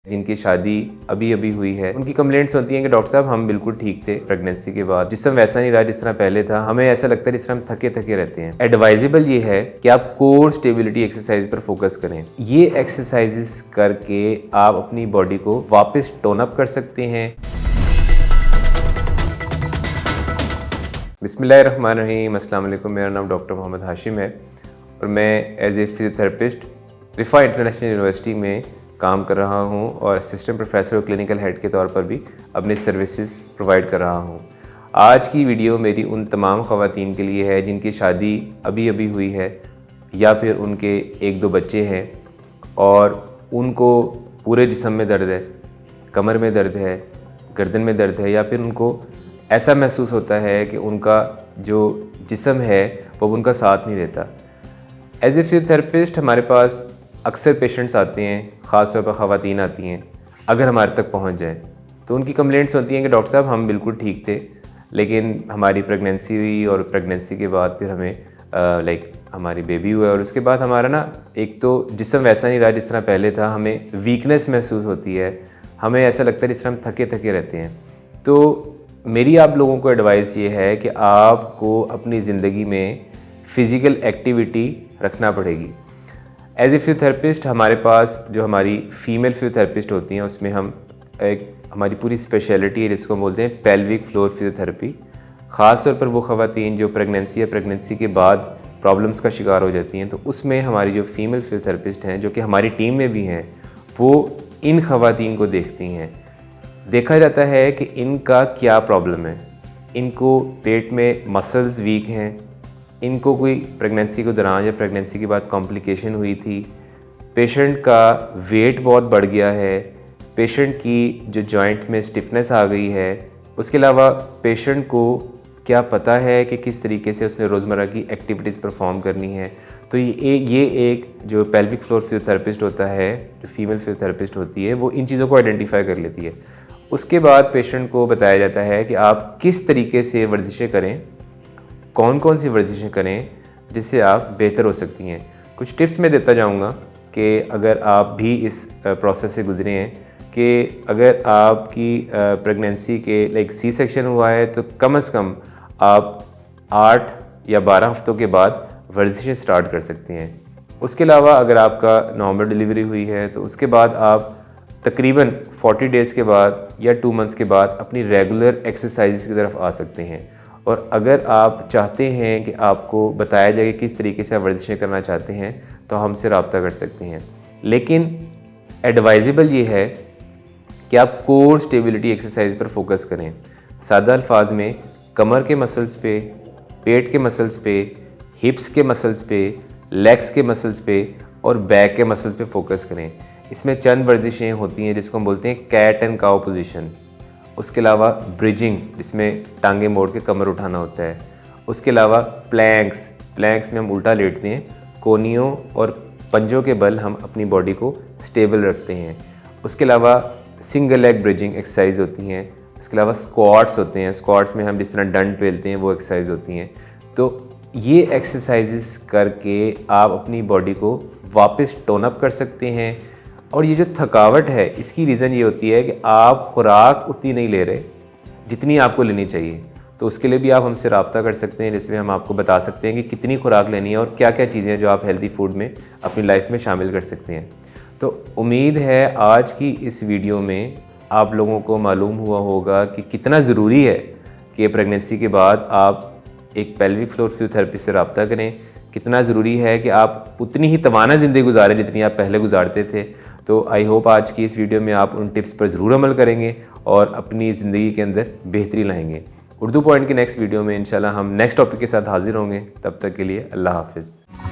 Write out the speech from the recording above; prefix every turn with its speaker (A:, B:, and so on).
A: जिनकी शादी अभी अभी हुई है, उनकी कंप्लेंट्स होती हैं कि डॉक्टर साहब हम बिल्कुल ठीक थे प्रेगनेंसी के बाद, जिस्म वैसा नहीं रहा जिस तरह पहले था, हमें ऐसा लगता है जिस तरह हम थके थके रहते हैं। एडवाइजेबल ये है कि आप कोर स्टेबिलिटी एक्सरसाइज पर फोकस करें। ये एक्सरसाइजेस करके आप अपनी बॉडी को वापस टोन अप कर सकते हैं। बिस्मिल्लाहिर्रहमानिर्रहीम, अस्सलाम वालेकुम। मेरा नाम डॉक्टर मोहम्मद हाशिम है और मैं as a physiotherapist Riphah international university में काम कर रहा हूं और असिस्टेंट प्रोफेसर और क्लिनिकल हेड के तौर पर भी अपने सर्विसेज प्रोवाइड कर रहा हूं। आज की वीडियो मेरी उन तमाम ख़वातीन के लिए है जिनकी शादी अभी अभी हुई है या फिर उनके एक दो बच्चे हैं और उनको पूरे जिस्म में दर्द है, कमर में दर्द है, गर्दन में दर्द है, या फिर उनको ऐसा महसूस होता है कि उनका जो जिस्म है वो उनका साथ नहीं देता। एज ए फिजियोथेरेपिस्ट हमारे पास अक्सर पेशेंट्स आते हैं, ख़ास तौर पर ख़वातीन आती हैं, अगर हमारे तक पहुंच जाए तो उनकी कंप्लेंट्स होती हैं कि डॉक्टर साहब हम बिल्कुल ठीक थे, लेकिन हमारी प्रेगनेंसी हुई और प्रेगनेंसी के बाद फिर हमें हमारी बेबी हुआ और उसके बाद हमारा ना एक तो जिस्म वैसा नहीं रहा जिस तरह पहले था, हमें वीकनेस महसूस होती है, हमें ऐसा लगता है जिस तरह हम थके थके रहते हैं। तो मेरी आप लोगों को एडवाइस ये है कि आपको अपनी ज़िंदगी में फ़िज़िकल एक्टिविटी रखना पड़ेगी। एज ए फिजियोथेरेपिस्ट हमारे पास जो हमारी फ़ीमेल फिजियोथेरेपिस्ट होती हैं उसमें हमारी पूरी स्पेशलिटी है जिसको बोलते हैं पेल्विक फ्लोर फिजियोथेरेपी। ख़ास तौर पर वो ख़वातीन जो प्रेगनेंसी या प्रेगनेंसी के बाद प्रॉब्लम्स का शिकार हो जाती हैं, तो उसमें हमारी जो फ़ीमेल फिजियोथेरेपिस्ट हैं जो कि हमारी टीम में भी हैं, वो इन ख़वातीन को देखती हैं। देखा जाता है कि इनका क्या प्रॉब्लम है। इनको पेट में मसल्स वीक हैं, इनको कोई प्रेगनेंसी के दौरान या प्रेगनेंसी के बाद कॉम्प्लिकेशन हुई थी, पेशेंट का वेट बहुत बढ़ गया है, पेशेंट की जो जॉइंट में स्टिफनेस आ गई है, उसके अलावा पेशेंट को क्या पता है कि किस तरीके से उसने रोज़मर्रा की एक्टिविटीज़ परफॉर्म करनी है। तो ये एक जो पेल्विक फ्लोर फिजियोथेरेपिस्ट होता है, जो फीमेल फिजियोथेरेपिस्ट होती है, वो इन चीज़ों को आइडेंटिफाई कर लेती है। उसके बाद पेशेंट को बताया जाता है कि आप किस तरीके से वर्जिशें करें, कौन कौन सी वर्जिशें करें जिससे आप बेहतर हो सकती हैं। कुछ टिप्स मैं देता जाऊंगा कि अगर आप भी इस प्रोसेस से गुजरे हैं कि अगर आपकी प्रेगनेंसी के सी सेक्शन हुआ है तो कम से कम आप 8 या 12 हफ्तों के बाद वर्जिशें स्टार्ट कर सकते हैं। उसके अलावा अगर आपका नॉर्मल डिलीवरी हुई है तो उसके बाद आप तकरीबन 40 डेज़ के बाद या 2 मंथ्स के बाद अपनी रेगुलर एक्सरसाइज की तरफ आ सकते हैं। और अगर आप चाहते हैं कि आपको बताया जाए कि किस तरीके से आप वर्जिशें करना चाहते हैं तो हमसे रब्ता कर सकते हैं। लेकिन एडवाइजेबल ये है कि आप कोर स्टेबिलिटी एक्सरसाइज पर फोकस करें। सादा अल्फाज में कमर के मसल्स पे, पेट के मसल्स पे, हिप्स के मसल्स पे, लेग्स के मसल्स पे और बैक के मसल्स पे फोकस करें। इसमें चंद वर्जिशें होती हैं जिसको हम बोलते हैं कैट एंड काउ पोजीशन। उसके अलावा ब्रिजिंग जिसमें टांगे मोड़ के कमर उठाना होता है। उसके अलावा प्लैंक्स में हम उल्टा लेटते हैं, कोहनियों और पंजों के बल हम अपनी बॉडी को स्टेबल रखते हैं। उसके अलावा सिंगल लेग ब्रिजिंग एक्सरसाइज होती हैं। उसके अलावा स्क्वाट्स होते हैं, स्क्वाट्स में हम जिस तरह डंड पेलते हैं वो एक्सरसाइज होती हैं। तो ये एक्सरसाइजेस करके आप अपनी बॉडी को वापस टोन अप कर सकते हैं। और ये जो थकावट है इसकी रीज़न ये होती है कि आप खुराक उतनी नहीं ले रहे जितनी आपको लेनी चाहिए। तो उसके लिए भी आप हमसे रब्ता कर सकते हैं जिसमें हम आपको बता सकते हैं कि कितनी खुराक लेनी है और क्या क्या चीज़ें हैं जो आप हेल्दी फूड में अपनी लाइफ में शामिल कर सकते हैं। तो उम्मीद है आज की इस वीडियो में आप लोगों को मालूम हुआ होगा कि कितना ज़रूरी है कि प्रेगनेंसी के बाद आप एक पेल्विक फ्लोर फिजियोथेरेपिस्ट से रब्ता करें, कितना ज़रूरी है कि आप उतनी ही तवाना ज़िंदगी गुजारें जितनी आप पहले गुजारते थे। तो आई होप आज की इस वीडियो में आप उन टिप्स पर ज़रूर अमल करेंगे और अपनी ज़िंदगी के अंदर बेहतरी लाएंगे। उर्दू पॉइंट की नेक्स्ट वीडियो में इंशाल्लाह हम नेक्स्ट टॉपिक के साथ हाजिर होंगे। तब तक के लिए अल्लाह हाफिज़।